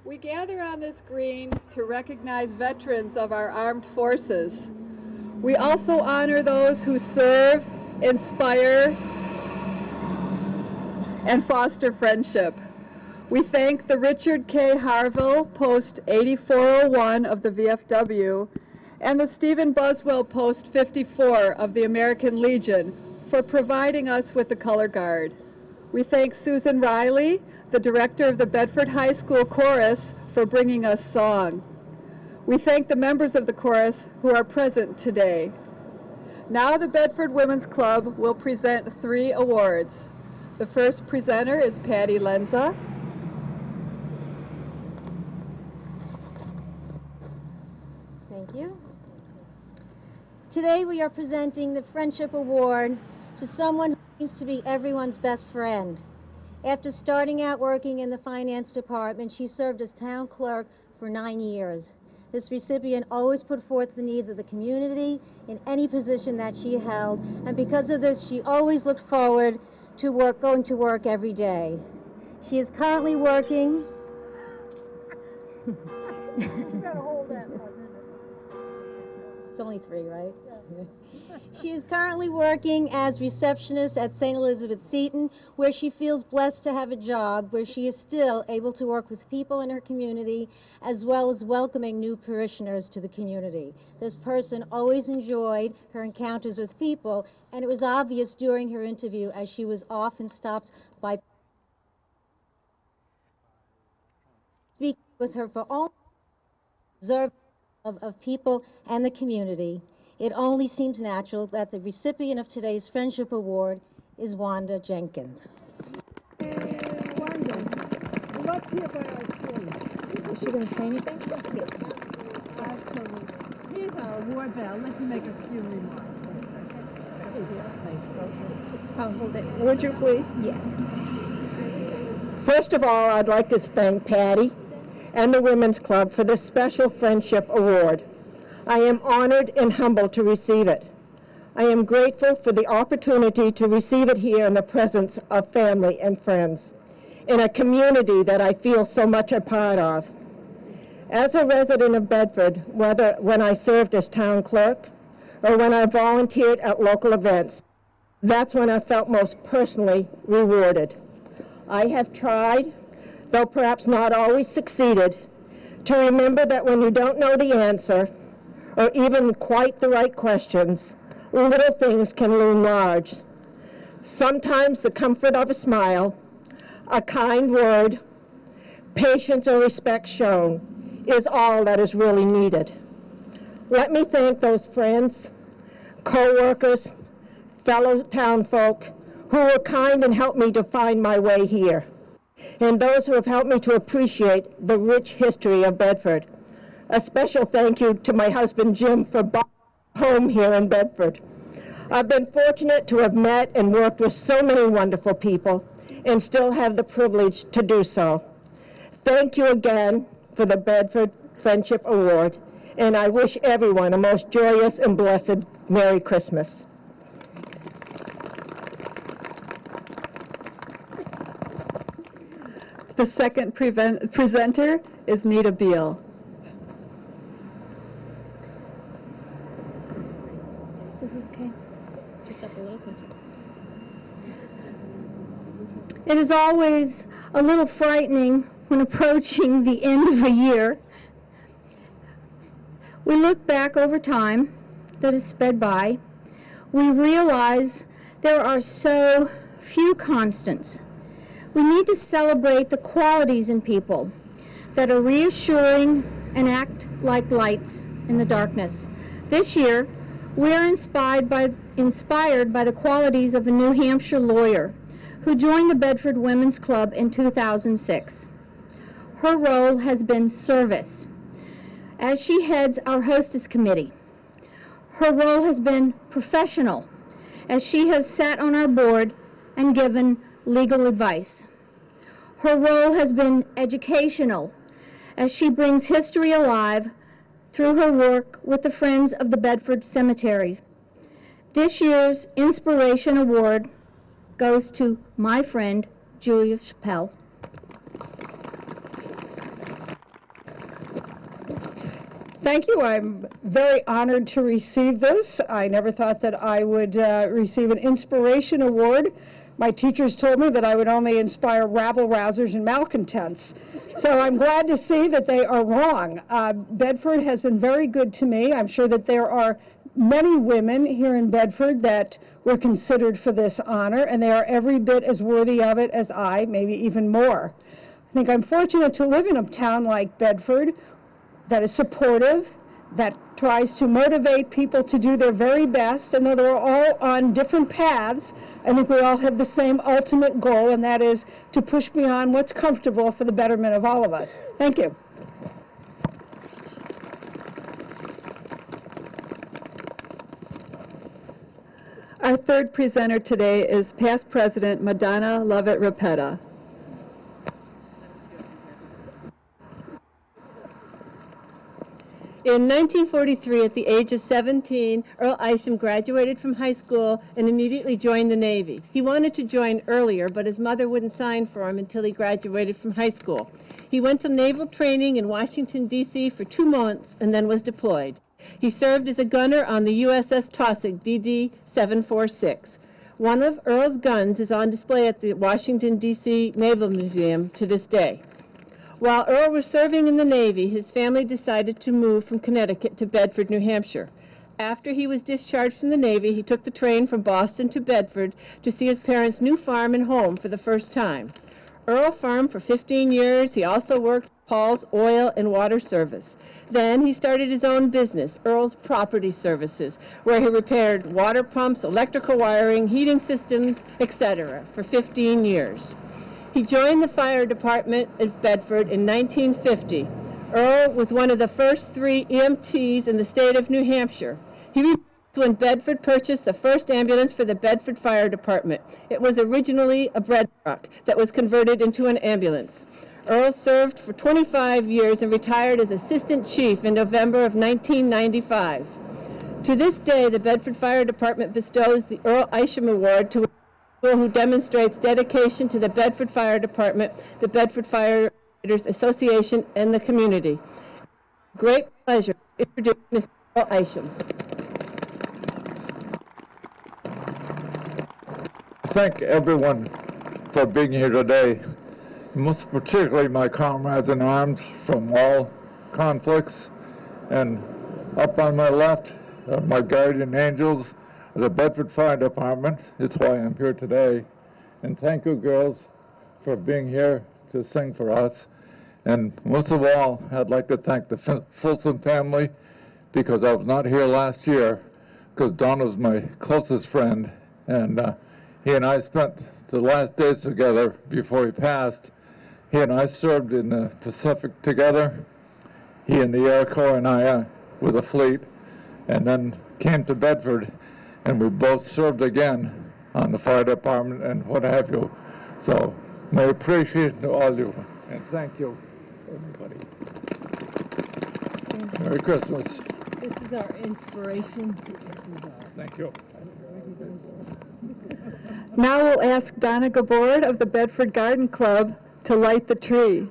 We gather on this green to recognize veterans of our armed forces. We also honor those who serve, inspire, and foster friendship. We thank the Richard K. Harville Post 8401 of the VFW and the Stephen Buswell Post 54 of the American Legion for providing us with the color guard. We thank Susan Riley, the director of the Bedford High School Chorus, for bringing us song. We thank the members of the chorus who are present today. Now the Bedford Women's Club will present 3 awards. The first presenter is Patty Lenza. Thank you. Today we are presenting the Friendship Award to someone who seems to be everyone's best friend. After starting out working in the finance department, she served as town clerk for 9 years. This recipient always put forth the needs of the community in any position that she held, and because of this, she always looked forward to going to work every day. She is currently working. It's only 3, right? Yeah. She is currently working as receptionist at St. Elizabeth Seton, where she feels blessed to have a job where she is still able to work with people in her community, as well as welcoming new parishioners to the community. This person always enjoyed her encounters with people, and it was obvious during her interview as she was often stopped by speaking with her for all observe of people and the community. It only seems natural that the recipient of today's Friendship Award is Wanda Jenkins. Wanda, we're up here by our tree. Is she going to say anything? Yes. Here's our award bell. I'll let you make a few remarks. I'll hold it. Would you please? Yes. First of all, I'd like to thank Patty and the Women's Club for this special Friendship Award. I am honored and humbled to receive it. I am grateful for the opportunity to receive it here in the presence of family and friends, in a community that I feel so much a part of. As a resident of Bedford, whether when I served as town clerk or when I volunteered at local events, that's when I felt most personally rewarded. I have tried, though perhaps not always succeeded, to remember that when you don't know the answer, or even quite the right questions, little things can loom large. Sometimes the comfort of a smile, a kind word, patience or respect shown is all that is really needed. Let me thank those friends, co-workers, fellow townfolk who were kind and helped me to find my way here, and those who have helped me to appreciate the rich history of Bedford. A special thank you to my husband Jim for buying a home here in Bedford. I've been fortunate to have met and worked with so many wonderful people and still have the privilege to do so. Thank you again for the Bedford Friendship Award, and I wish everyone a most joyous and blessed Merry Christmas. The second presenter is Nita Beal. Okay. Just up a little closer. It is always a little frightening when approaching the end of a year. We look back over time that has sped by. We realize there are so few constants. We need to celebrate the qualities in people that are reassuring and act like lights in the darkness. This year, we are inspired by the qualities of a New Hampshire lawyer who joined the Bedford Women's Club in 2006. Her role has been service, as she heads our hostess committee. Her role has been professional, as she has sat on our board and given legal advice. Her role has been educational, as she brings history alive through her work with the Friends of the Bedford Cemeteries. This year's Inspiration Award goes to my friend, Julia Schappals. Thank you. I'm very honored to receive this. I never thought that I would receive an Inspiration Award. My teachers told me that I would only inspire rabble-rousers and malcontents. So I'm glad to see that they are wrong. Bedford has been very good to me. I'm sure that there are many women here in Bedford that were considered for this honor, and they are every bit as worthy of it as I, maybe even more. I think I'm fortunate to live in a town like Bedford that is supportive, that tries to motivate people to do their very best, and though they're all on different paths, I think we all have the same ultimate goal, and that is to push beyond what's comfortable for the betterment of all of us. Thank you. Our third presenter today is past President Madonna Lovett-Rapetta. In 1943, at the age of 17, Earl Isham graduated from high school and immediately joined the Navy. He wanted to join earlier, but his mother wouldn't sign for him until he graduated from high school. He went to naval training in Washington, D.C. for 2 months and then was deployed. He served as a gunner on the USS Taussig DD-746. One of Earl's guns is on display at the Washington, D.C. Naval Museum to this day. While Earl was serving in the Navy, his family decided to move from Connecticut to Bedford, New Hampshire. After he was discharged from the Navy, he took the train from Boston to Bedford to see his parents' new farm and home for the first time. Earl farmed for 15 years. He also worked for Paul's Oil and Water Service. Then he started his own business, Earl's Property Services, where he repaired water pumps, electrical wiring, heating systems, etc. for 15 years. He joined the fire department at Bedford in 1950. Earl was one of the first 3 EMTs in the state of New Hampshire. He remembers when Bedford purchased the first ambulance for the Bedford Fire Department. It was originally a bread truck that was converted into an ambulance. Earl served for 25 years and retired as Assistant Chief in November of 1995. To this day, the Bedford Fire Department bestows the Earl Isham Award to who demonstrates dedication to the Bedford Fire Department, the Bedford Firefighters Association, and the community. Great pleasure to introduce Mr. Earl Isham. Thank everyone for being here today, most particularly my comrades in arms from all conflicts, and up on my left are my guardian angels, the Bedford Fire Department. It's why I'm here today. And thank you, girls, for being here to sing for us. And most of all, I'd like to thank the Folsom family, because I was not here last year, because Don was my closest friend, and he and I spent the last days together before he passed. He and I served in the Pacific together. He in the Air Corps and I with the fleet, and then came to Bedford, and we both served again on the fire department and what have you. So my appreciation to all you, and thank you, everybody. Merry Christmas. This is our inspiration. Thank you. Now we'll ask Donna Gabord of the Bedford Garden Club to light the tree.